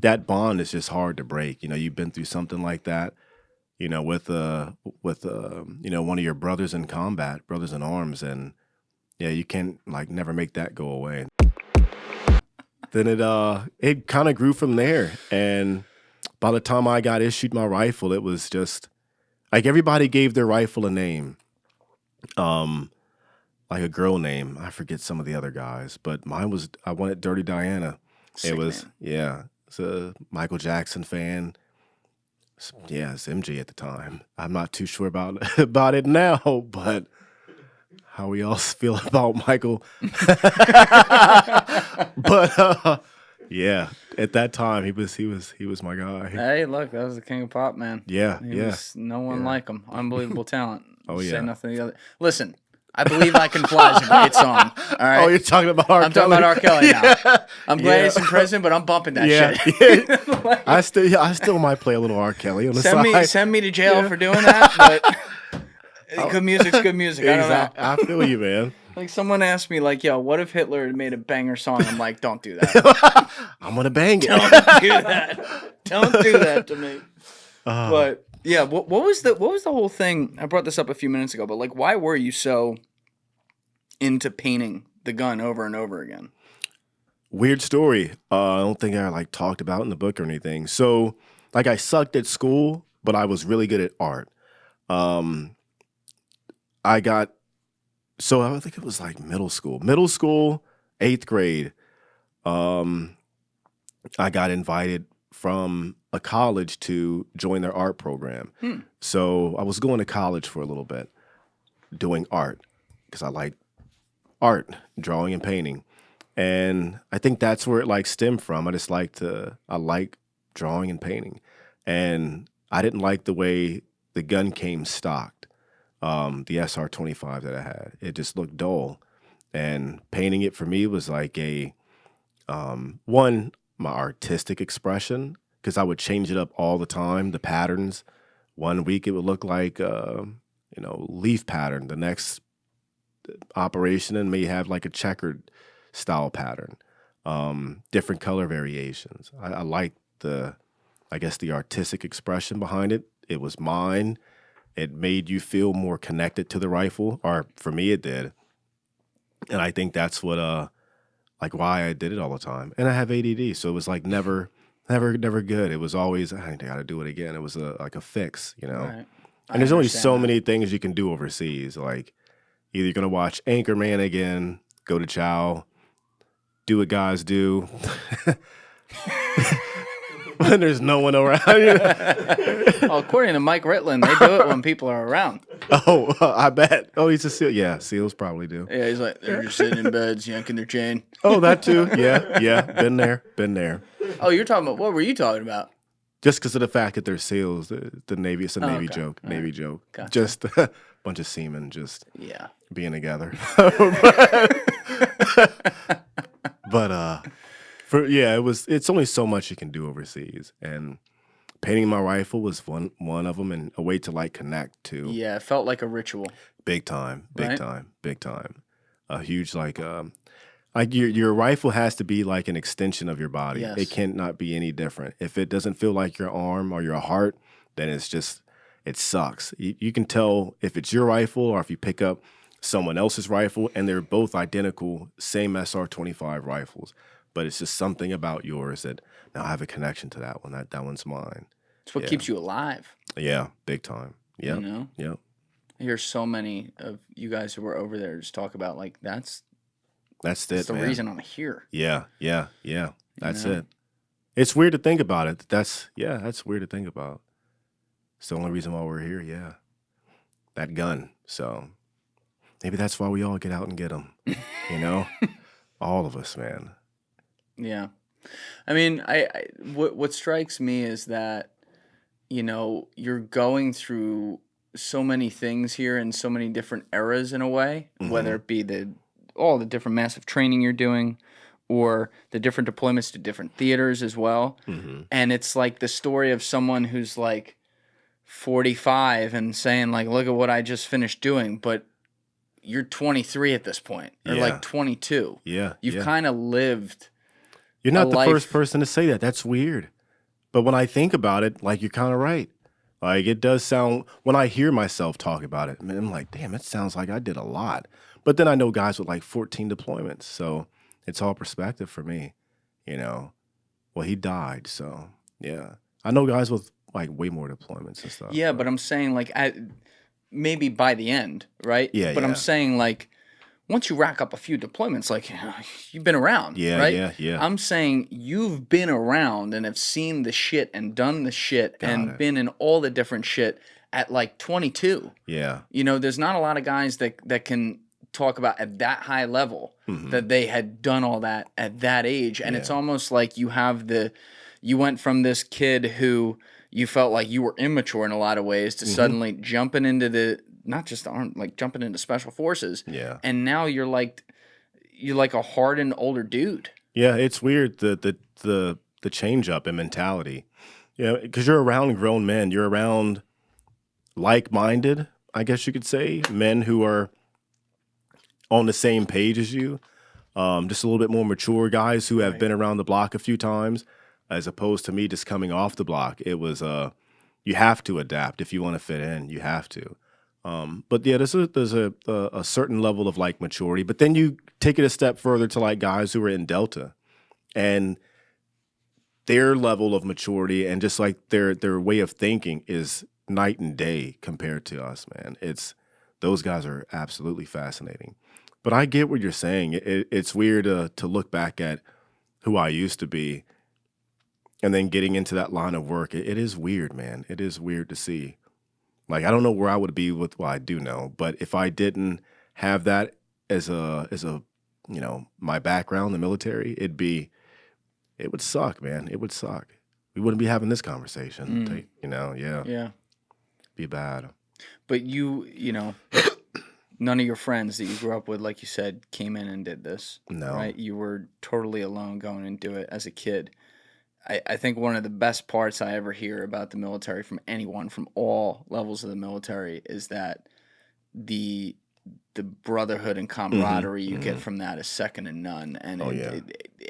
that bond is just hard to break. You've been through something like that, with one of your brothers in combat, brothers in arms, and yeah, you can't like never make that go away. Then it kind of grew from there, and by the time I got issued my rifle, it was just like everybody gave their rifle a name, like a girl name. I forget some of the other guys, but mine was I wanted Dirty Diana. Sick, It was man. yeah, it's a Michael Jackson fan. Yeah, it's MG at the time. I'm not too sure about about it now, but how we all feel about Michael. But yeah, at that time he was my guy. Hey, look, that was the king of pop, man. Yeah, He yeah. was no one Yeah. like him. Unbelievable talent. Oh, Say yeah. nothing to the other. Listen, I Believe I Can Fly is a great song. All right. Oh, you're talking about R. I'm talking about R. Kelly now. Yeah. I'm glad Yeah. he's in prison, but I'm bumping that Yeah, shit. yeah. Like, I still might play a little R. Kelly on the side. send me to jail for doing that, but good music's good music. I don't know. I feel you, man. Like someone asked me, like, yo, what if Hitler had made a banger song? I'm like, don't do that. I'm gonna bang it. Don't do that. Don't do that to me. But yeah, what was the whole thing? I brought this up a few minutes ago, but like, why were you so into painting the gun over and over again? Weird story. I don't think I like talked about in the book or anything. So, like, I sucked at school, but I was really good at art. So I think it was like middle school, 8th grade. I got invited from a college to join their art program. So I was going to college for a little bit, doing art because I like art, drawing and painting. And I think that's where it like stemmed from. I like drawing and painting. And I didn't like the way the gun came stocked, the SR-25 that I had. It just looked dull. And painting it for me was like my artistic expression, because I would change it up all the time, the patterns. One week it would look like, leaf pattern. The next operation and may have like a checkered style pattern, different color variations. I like the artistic expression behind it. It was mine. It made you feel more connected to the rifle, or for me it did. And I think that's what why I did it all the time. And I have ADD, so it was like never good. It was always I got to do it again. It was like a fix, Right. And there's only so many things you can do overseas. Like either you're gonna watch Anchorman again, go to Chow, do what guys do. When there's no one around. Well, according to Mike Ritland, they do it when people are around. Oh, I bet. Oh, he's a SEAL. Yeah, SEALs probably do. Yeah, he's like, they're just sitting in beds, yanking their chain. Oh, that too. Yeah. Been there. Oh, you're talking about, what were you talking about? Just because of the fact that they're SEALs, the Navy, it's a Navy okay. joke. All Navy right. joke. Gotcha. Just a bunch of seamen just Yeah. being together. But it's only so much you can do overseas, and painting my rifle was one of them, and a way to like connect to. Yeah, it felt like a ritual. Big time. Right? A huge like your rifle has to be like an extension of your body. Yes. It cannot be any different. If it doesn't feel like your arm or your heart, then it sucks. You can tell if it's your rifle or if you pick up someone else's rifle and they're both identical, same SR-25 rifles. But it's just something about yours that now I have a connection to that one. That one's mine. It's what keeps you alive. Yeah, big time. Yeah. You know? Yep. I hear so many of you guys who were over there just talk about, like, that's That's the man. reason I'm here. Yeah. That's know? it. It's weird to think about it. That's weird to think about. It's the only reason why we're here. Yeah. That gun. So maybe that's why we all get out and get them. All of us, man. Yeah. I mean, what strikes me is that, you're going through so many things here in so many different eras in a way, whether it be all the different massive training you're doing or the different deployments to different theaters as well. And it's like the story of someone who's like 45 and saying like, look at what I just finished doing. But you're 23 at this point, or like 22. Yeah. You've kind of lived. You're not a the life- first person to say that. That's weird. But when I think about it, like you're kind of right. Like it does sound when I hear myself talk about it, man, I'm like, damn, it sounds like I did a lot. But then I know guys with like 14 deployments, so it's all perspective for me. You know, well, he died, so yeah. I know guys with like way more deployments and stuff, Yeah, but but I'm saying like maybe by the end, right? yeah, But I'm yeah, saying like once you rack up a few deployments, like you've been around, yeah, right? yeah, yeah. I'm saying you've been around and have seen the shit and done the shit Got and it. been in all the different shit at like 22. Yeah. You know, there's not a lot of guys that can talk about at that high level Hmm. that they had done all that at that age. And it's Yeah. almost like you went from this kid who you felt like you were immature in a lot of ways to Hmm. suddenly jumping into the not just the arm, like jumping into special forces, Yeah. and now you're like a hardened older dude. Yeah. It's weird the change up in mentality. Yeah, because you're around grown men. You're around like-minded, I guess you could say, men who are on the same page as you. Just a little bit more mature guys who have Right. been around the block a few times, as opposed to me just coming off the block. It was you have to adapt if you want to fit in. You have to. But yeah, there's a certain level of like maturity. But then you take it a step further to like guys who are in Delta and their level of maturity and just like their way of thinking is night and day compared to us, man. It's those guys are absolutely fascinating. But I get what you're saying. It's weird to look back at who I used to be and then getting into that line of work. It is weird, man. It is weird to see. Like I don't know where I would be with well, I do know, but if I didn't have that as a my background, the military, it would suck, man. It would suck. We wouldn't be having this conversation. Mm, Yeah, yeah. be bad. But you know, none of your friends that you grew up with, like you said, came in and did this, No. right? You were totally alone going and do it as a kid. I think one of the best parts I ever hear about the military from anyone from all levels of the military is that the the brotherhood and Hmm. camaraderie you get Hmm. from that is second to none, and Oh yeah.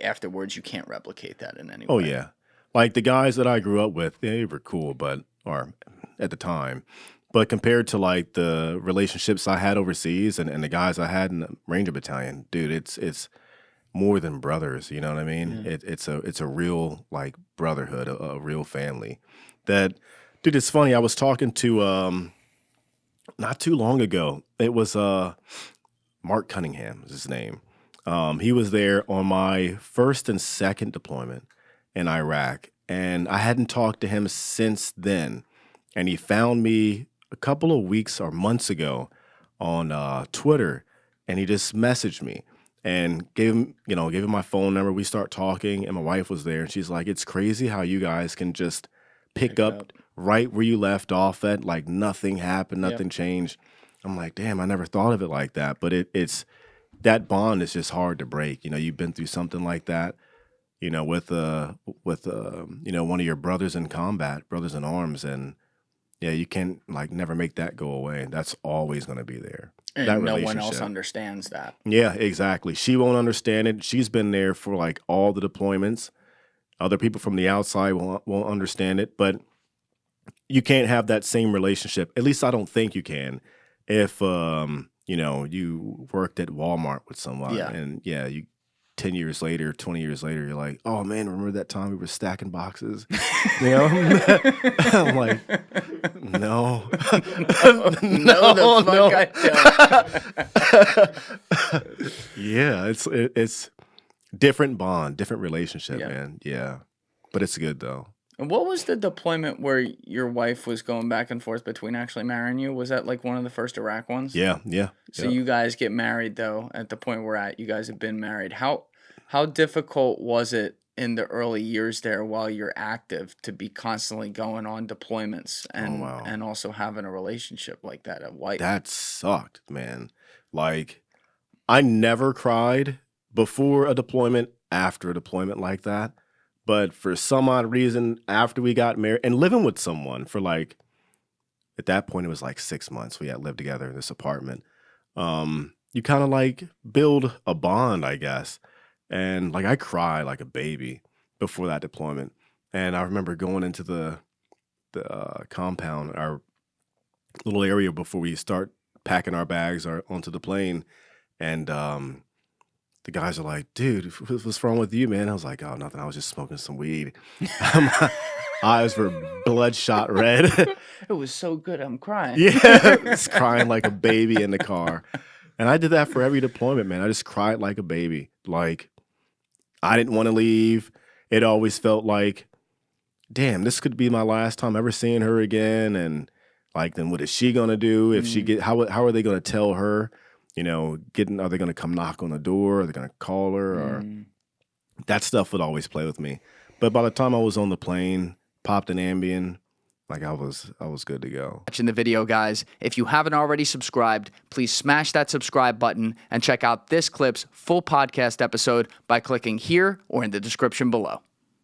afterwards you can't replicate that in any Oh way. yeah. Like the guys that I grew up with, they were cool, but or at the time. But compared to like the relationships I had overseas and the guys I had in the Ranger Battalion, dude, it's more than brothers. You know what I mean? Yeah. It's a real like brotherhood, a real family. That dude, it's funny. I was talking to not too long ago. It was Mark Cunningham is his name. He was there on my first and second deployment in Iraq, and I hadn't talked to him since then. And he found me a couple of weeks or months ago on Twitter, and he just messaged me and gave him my phone number. We start talking, and my wife was there, and she's like, "It's crazy how you guys can just pick Pick it up up. right where you left off at, like nothing happened, Yep. nothing changed." I'm like, "Damn, I never thought of it like that." But it's that bond is just hard to break. You've been through something like that, with one of your brothers in combat, brothers in arms, and yeah, you can like never make that go away. That's always going to be there. That And no one else relationship. understands that. Yeah, exactly. She won't understand it. She's been there for like all the deployments. Other people from the outside won't understand it, but you can't have that same relationship. At least I don't think you can. If you worked at Walmart with someone, Yeah. and yeah, you 10 years later, 20 years later, you're like, oh man, remember that time we were stacking boxes? You know, I'm like, no, No, the fuck I don't. yeah, it's different bond, different relationship, Yeah. man. Yeah, but it's good though. And what was the deployment where your wife was going back and forth between actually marrying you? Was that like one of the first Iraq ones? Yeah, yeah, So yeah. you guys get married though, at the point we're at, you guys have been married. How difficult was it in the early years there while you're active to be constantly going on deployments Oh wow, and also having a relationship like that, a wife? that sucked, man. Like I never cried before a deployment, after a deployment like that. But for some odd reason, after we got married and living with someone for like, at that point, it was like 6 months. We had lived together in this apartment. You kind of like build a bond, I guess. And like I cried like a baby before that deployment. And I remember going into the compound, our little area before we start packing our bags onto the plane, and the guys are like, "Dude, what's wrong with you, man?" I was like, "Oh, nothing. I was just smoking some weed." My eyes were bloodshot red. It was so good, I'm crying. Yeah, I was crying like a baby in the car. And I did that for every deployment, man. I just cried like a baby. Like, I didn't want to leave. It always felt like, damn, this could be my last time ever seeing her again. And like, then what is she gonna do if she how are they gonna tell her? You know, are they gonna come knock on the door? Are they gonna call her? Or that stuff would always play with me. But by the time I was on the plane, popped an Ambien, like I was good to go. Watching the video, guys. If you haven't already subscribed, please smash that subscribe button and check out this clip's full podcast episode by clicking here or in the description below.